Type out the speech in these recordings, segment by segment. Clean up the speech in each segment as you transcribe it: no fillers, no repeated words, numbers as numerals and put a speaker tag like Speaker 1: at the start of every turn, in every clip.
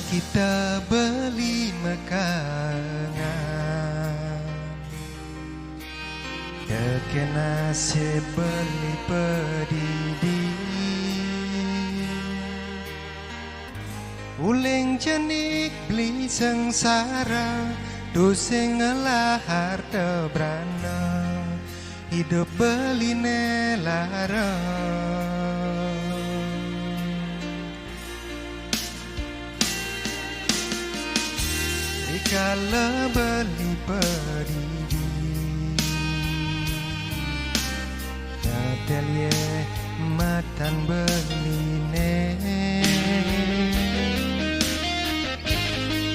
Speaker 1: Kita beli makanan, terkena sebeli pedidi. Uling jenik beli sengsara, doseng ngelahar tebrana, hidup beli nelarang. Kalau beli pedidi, atelier matan beline,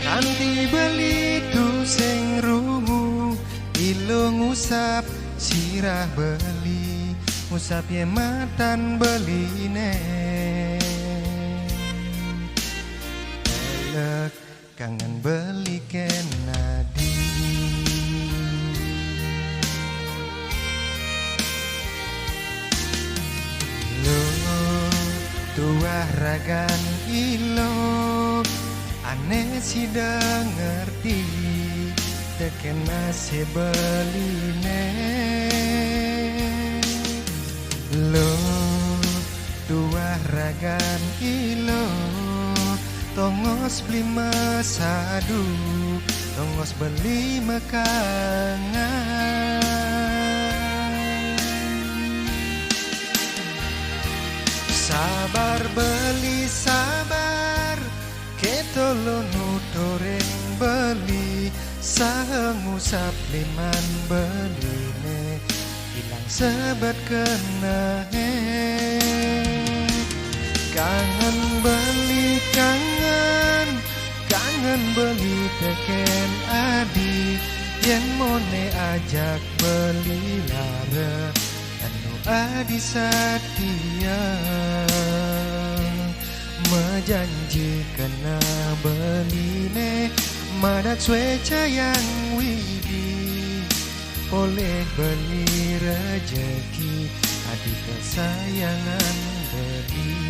Speaker 1: kanti beli tu sing rungu, ilung usap sirah beli, usap ye matan beline. Elek kangen beli kenadi, lo tuah ragan ilo, aneh sidang ngerti, tekena sebeline. Lo tuah ragan ilo, tongos beli masadu, tongos beli makanan. Sabar beli sabar, ketolo nutoreng beli, sangusap liman beline, hilang sebet kena kangen beli kangen, kangen beli teken adi, yen mone ajak beli lara, anu adi satia, mejanji kena beline, madak cuaca yang widi, boleh beli rejeki, adi kesayangan beli.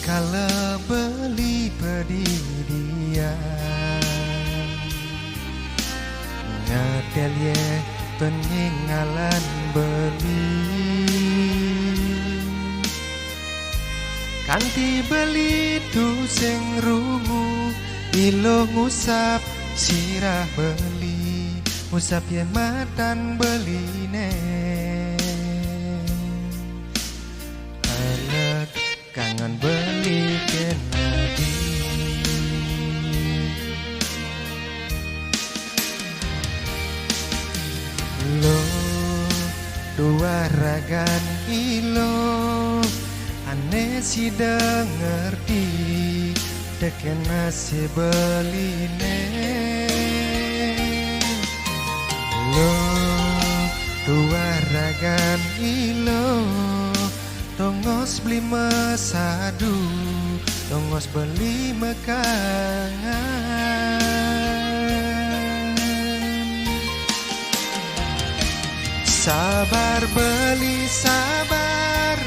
Speaker 1: Kalau beli pedidian, ngetelye peninggalan beli, kanti beli tu sing rungu, ilo ngusap sirah beli, usap ye matan beline. Elek kangen beli kenadi, lo dua ragan ilo, aneh sidang ngerti, tekena sebeline. Lo dua ragan ilo, tongos beli masadu, tongos beli makanan. Sabar beli sabar,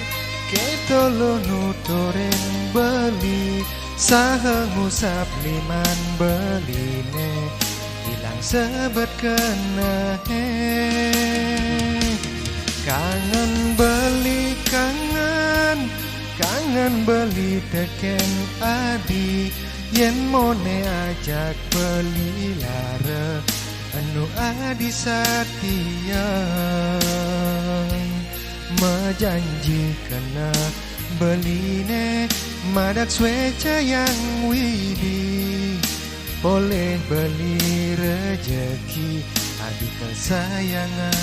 Speaker 1: ketolo nutoreng beli, sahengusap liman beline, hilang sebet kena kangen beli kangen, kangen beli teken adi, yen mone ajak beli lara, anu adi satia, mejanji kena beline, madak cuaca yang widi, boleh beli rejeki, adik kesayangan.